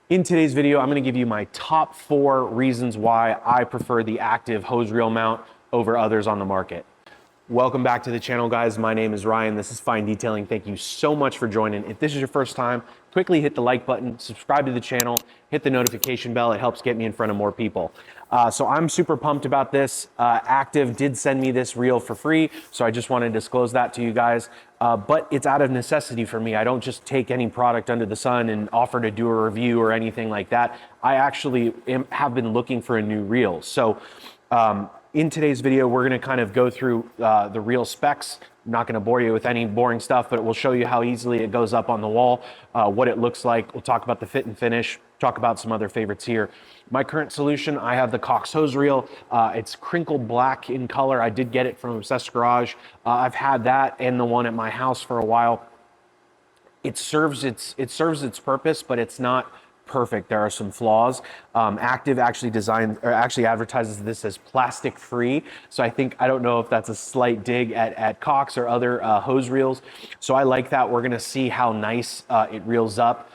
In today's video, I'm going to give you my top 4 reasons why I prefer the active hose reel mount over others on the market. Welcome back to the channel, guys. My name is Ryan. This is Fine Detailing. Thank you so much for joining. If this is your first time, quickly hit the like button, subscribe to the channel, hit the notification bell. It helps get me in front of more people. So I'm super pumped about this. Active did send me this reel for free, so I just want to disclose that to you guys. But it's out of necessity for me. I don't just take any product under the sun and offer to do a review or anything like that. I actually have been looking for a new reel. So in today's video, we're going to kind of go through the reel specs. I'm not going to bore you with any boring stuff, but we'll show you how easily it goes up on the wall, what it looks like. We'll talk about the fit and finish, talk about some other favorites here. My current solution, I have the Cox hose reel. It's crinkled black in color. I did get it from Obsessed Garage. I've had that and the one at my house for a while. It serves its purpose, but it's not perfect. There are some flaws. Active actually advertises this as plastic free. So I don't know if that's a slight dig at Cox or other hose reels. So I like that. We're gonna see how nice it reels up.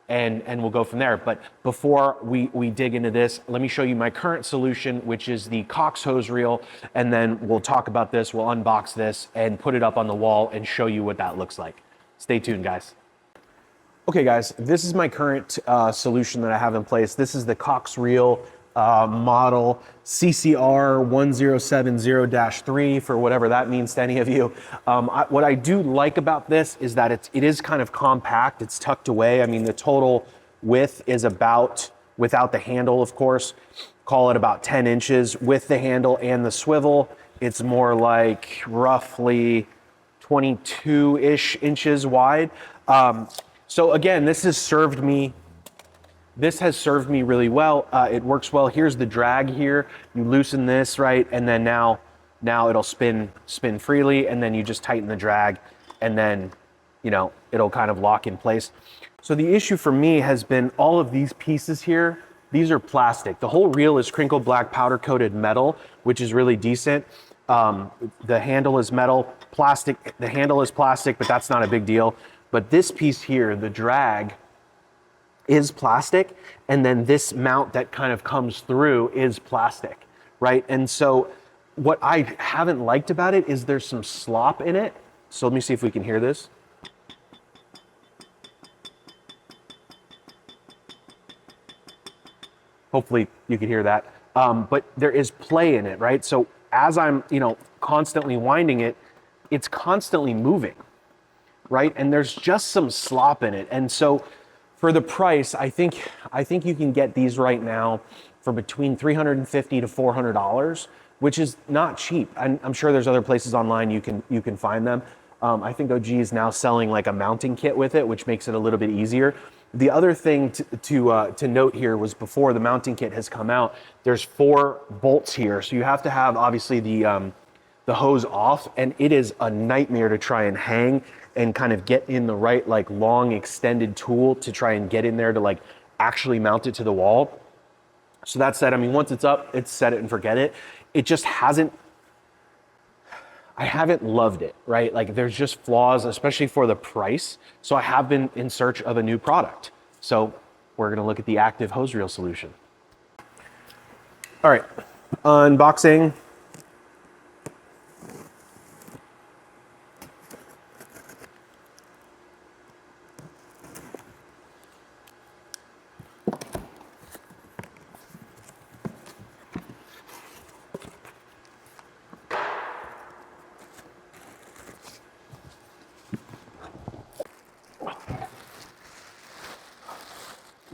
And we'll go from there. But before we dig into this, let me show you my current solution, which is the Cox hose reel. And then we'll talk about this, we'll unbox this and put it up on the wall and show you what that looks like. Stay tuned, guys. Okay, guys, this is my current solution that I have in place. This is the Cox reel model CCR 1070-3 for whatever that means to any of you. What I do like about this is that it is kind of compact. It's tucked away. I mean, the total width is about, without the handle, of course, call it about 10 inches. With the handle and the swivel, it's more like roughly 22-ish inches wide. So again, this has served me really well. It works well. Here's the drag here. You loosen this, right? And then now it'll spin freely, and then you just tighten the drag, and then, you know, it'll kind of lock in place. So the issue for me has been all of these pieces here. These are plastic. The whole reel is crinkled black powder coated metal, which is really decent. The handle is metal, plastic. The handle is plastic, but that's not a big deal. But this piece here, the drag, is plastic, and then this mount that kind of comes through is plastic, right? And so what I haven't liked about it is there's some slop in it. So let me see if we can hear this. Hopefully you can hear that. But there is play in it, right? So as I'm, constantly winding it, it's constantly moving, right? And there's just some slop in it. And so for the price, I think you can get these right now for between $350 to $400, which is not cheap. I'm sure there's other places online you can find them. I think OG is now selling like a mounting kit with it, which makes it a little bit easier. The other thing to note here was before the mounting kit has come out, there's 4 bolts here. So you have to have obviously the hose off, and it is a nightmare to try and hang and kind of get in the right, like, long extended tool to try and get in there to like actually mount it to the wall. So that said, I mean, once it's up, it's set it and forget it. It just I haven't loved it, right? Like, there's just flaws, especially for the price. So I have been in search of a new product. So we're gonna look at the active hose reel solution. All right, unboxing.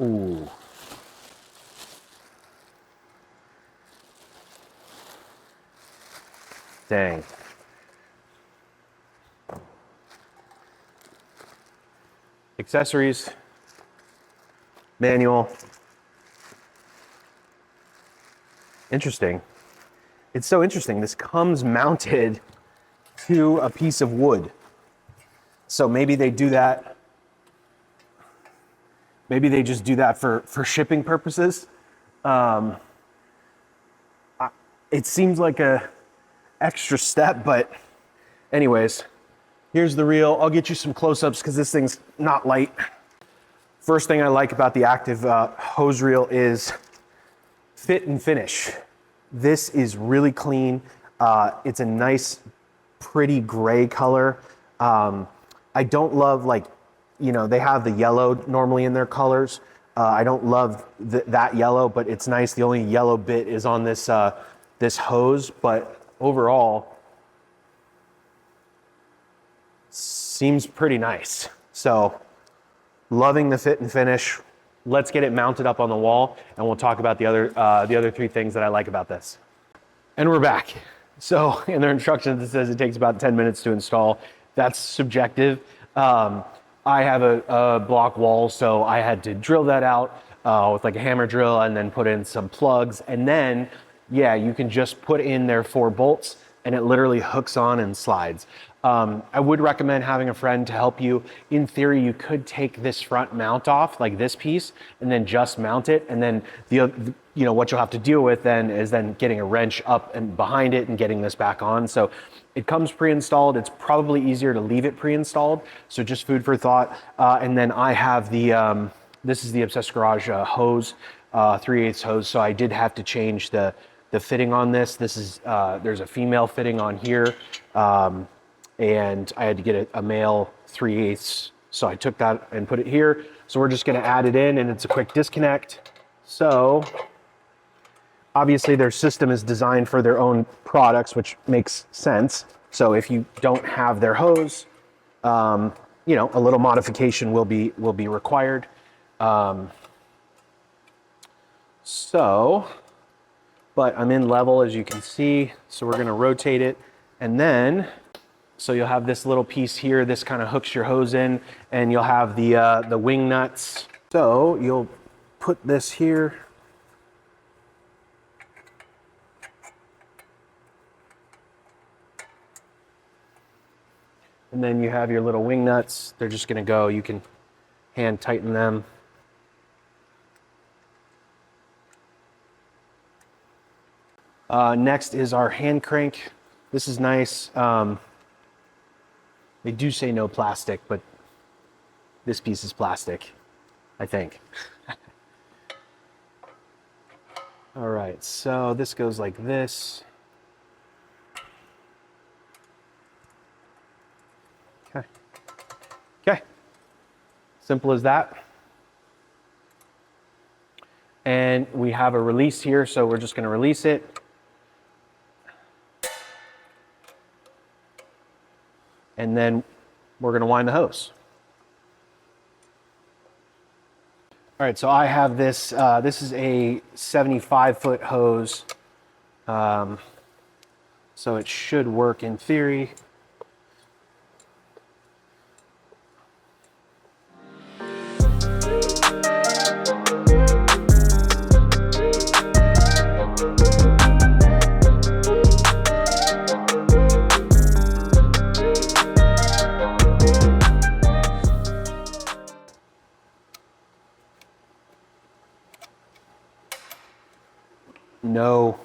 Ooh. Dang. Accessories, manual. Interesting. It's so interesting. This comes mounted to a piece of wood. So maybe they do that. Maybe they just do that for shipping purposes. It seems like a extra step, but anyways, here's the reel. I'll get you some close-ups because this thing's not light. First thing I like about the active hose reel is fit and finish. This is really clean. It's a nice, pretty gray color. I don't love, like, you know, they have the yellow normally in their colors. I don't love that yellow, but it's nice. The only yellow bit is on this, this hose, but overall, seems pretty nice. So, loving the fit and finish. Let's get it mounted up on the wall, and we'll talk about the other three things that I like about this. And we're back. So in their instructions, it says it takes about 10 minutes to install. That's subjective. I have a block wall, so I had to drill that out with like a hammer drill and then put in some plugs. And then, yeah, you can just put in their 4 bolts and it literally hooks on and slides. I would recommend having a friend to help you. In theory, you could take this front mount off, like this piece, and then just mount it. And then you know, what you'll have to deal with then is then getting a wrench up and behind it and getting this back on. So it comes pre-installed. It's probably easier to leave it pre-installed. So just food for thought. And then I have the, this is the Obsessed Garage hose, 3/8 hose. So I did have to change the fitting on this. This is, there's a female fitting on here. And I had to get a male 3/8. So I took that and put it here. So we're just gonna add it in, and it's a quick disconnect. So obviously their system is designed for their own products, which makes sense. So if you don't have their hose, you know, a little modification will be required. But I'm in level, as you can see. So we're gonna rotate it, and then, so you'll have this little piece here. This kind of hooks your hose in, and you'll have the wing nuts. So you'll put this here. And then you have your little wing nuts. They're just gonna go, you can hand tighten them. Next is our hand crank. This is nice. They do say no plastic, but this piece is plastic, I think. All right, so this goes like this. Okay. Okay. Simple as that. And we have a release here, so we're just going to release it. And then we're going to wind the hose. All right, so I have this, this is a 75-foot hose. So it should work in theory. No,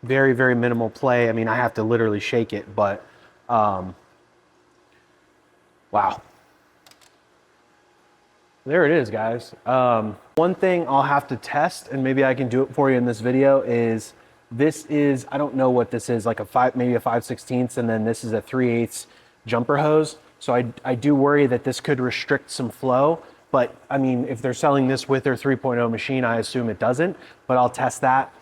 very, very minimal play. I mean, I have to literally shake it, but wow. There it is, guys. One thing I'll have to test, and maybe I can do it for you in this video, is this is, I don't know what this is, like maybe a 5/16, and then this is a 3/8 jumper hose. So I do worry that this could restrict some flow, but I mean, if they're selling this with their 3.0 machine, I assume it doesn't, but I'll test that.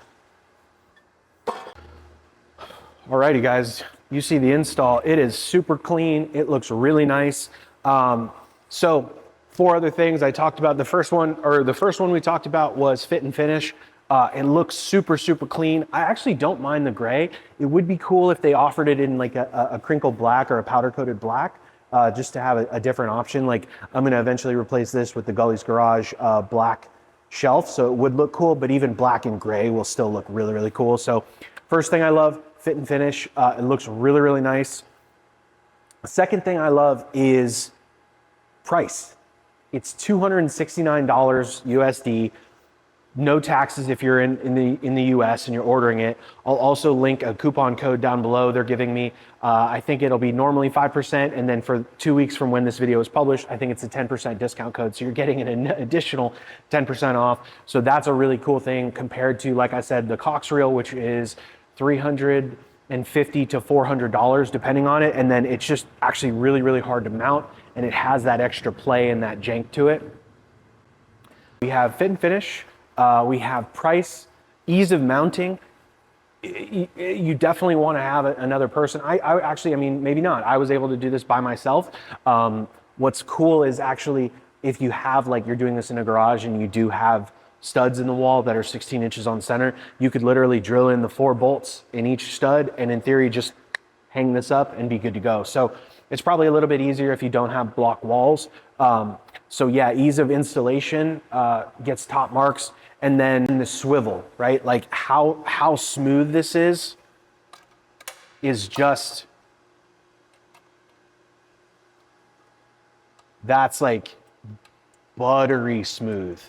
Alrighty guys, you see the install. It is super clean. It looks really nice. So 4 other things I talked about. The first one we talked about was fit and finish. It looks super, super clean. I actually don't mind the gray. It would be cool if they offered it in like a crinkled black or a powder coated black, just to have a different option. Like I'm gonna eventually replace this with the Gully's Garage black shelf, so it would look cool, but even black and gray will still look really, really cool. So first thing I love, fit and finish. It looks really, really nice. The second thing I love is price. It's $269 USD. no taxes if you're in the US and you're ordering it. I'll also link a coupon code down below. They're giving me, I think it'll be normally 5%, and then for 2 weeks from when this video is published, I think it's a 10% discount code. So you're getting an additional 10% off. So that's a really cool thing compared to, like I said, the Cox reel, which is $350 to $400 depending on it. And then it's just actually really, really hard to mount, and it has that extra play and that jank to it. We have fit and finish. We have price, ease of mounting. You definitely want to have another person. I actually, I mean, maybe not. I was able to do this by myself. What's cool is actually if you have, like, you're doing this in a garage and you do have studs in the wall that are 16 inches on center, you could literally drill in the 4 bolts in each stud and in theory just hang this up and be good to go. So it's probably a little bit easier if you don't have block walls. So yeah, ease of installation gets top marks. And then the swivel, right? Like how smooth this is just, that's like buttery smooth,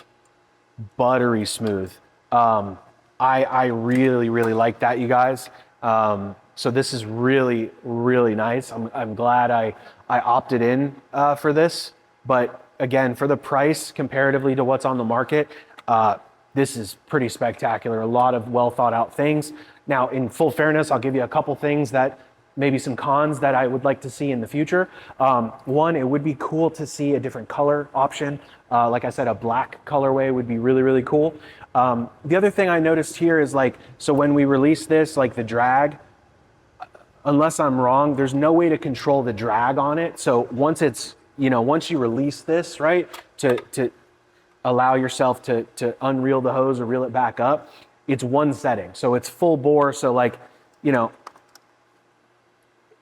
buttery smooth. I really, really like that, you guys. So this is really, really nice. I'm glad I opted in for this, but again, for the price comparatively to what's on the market, this is pretty spectacular. A lot of well thought out things. Now, in full fairness, I'll give you a couple things that maybe some cons that I would like to see in the future. One, it would be cool to see a different color option. Like I said, a black colorway would be really, really cool. The other thing I noticed here is, like, so when we release this, like the drag, unless I'm wrong, there's no way to control the drag on it. So once it's, you know, once you release this, right, to allow yourself to unreel the hose or reel it back up, it's one setting. So it's full bore. So, like, you know,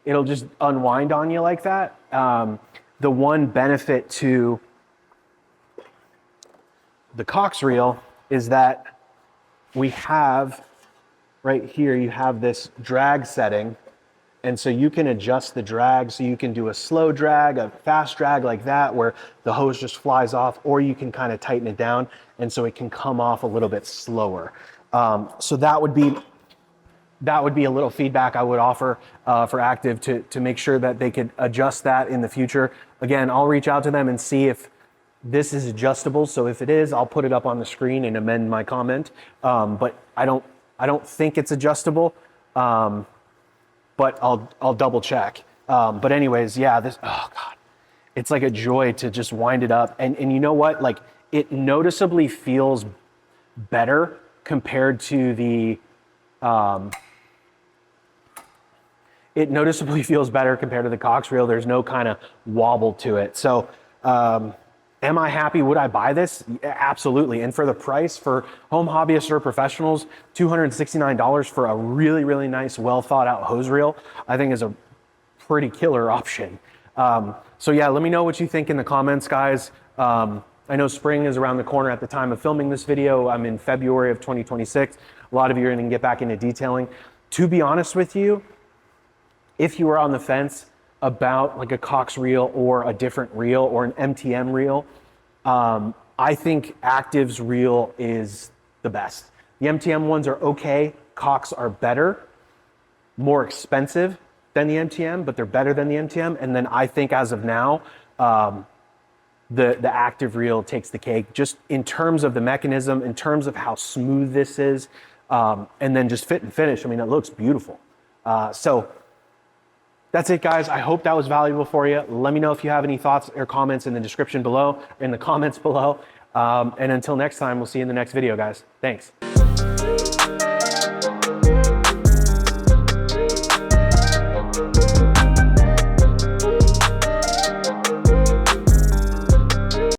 it'll just unwind on you like that. The one benefit to the Cox reel is that we have right here, you have this drag setting. And so you can adjust the drag. So you can do a slow drag, a fast drag like that, where the hose just flies off, or you can kind of tighten it down. And so it can come off a little bit slower. So that would be a little feedback I would offer for Active to make sure that they could adjust that in the future. Again, I'll reach out to them and see if this is adjustable. So if it is, I'll put it up on the screen and amend my comment. But I don't think it's adjustable. But I'll double check. But anyways, yeah, this, oh God, it's like a joy to just wind it up. And you know what? Like, it noticeably feels better compared to the, Cox reel. There's no kind of wobble to it. So, am I happy? Would I buy this? Absolutely. And for the price, for home hobbyists or professionals, $269 for a really, really nice, well thought out hose reel, I think is a pretty killer option. So yeah, let me know what you think in the comments, guys. I know spring is around the corner at the time of filming this video. I'm in February of 2026. A lot of you are going to get back into detailing. To be honest with you, if you were on the fence about like a Cox reel or a different reel or an MTM reel, I think Active's reel is the best. The MTM ones are okay. Cox are better, more expensive than the MTM, but they're better than the MTM. And then I think as of now, the Active reel takes the cake, just in terms of the mechanism, in terms of how smooth this is, and then just fit and finish. I mean, it looks beautiful. So that's it, guys. I hope that was valuable for you. Let me know if you have any thoughts or comments in the description below, in the comments below. And until next time, we'll see you in the next video, guys. Thanks.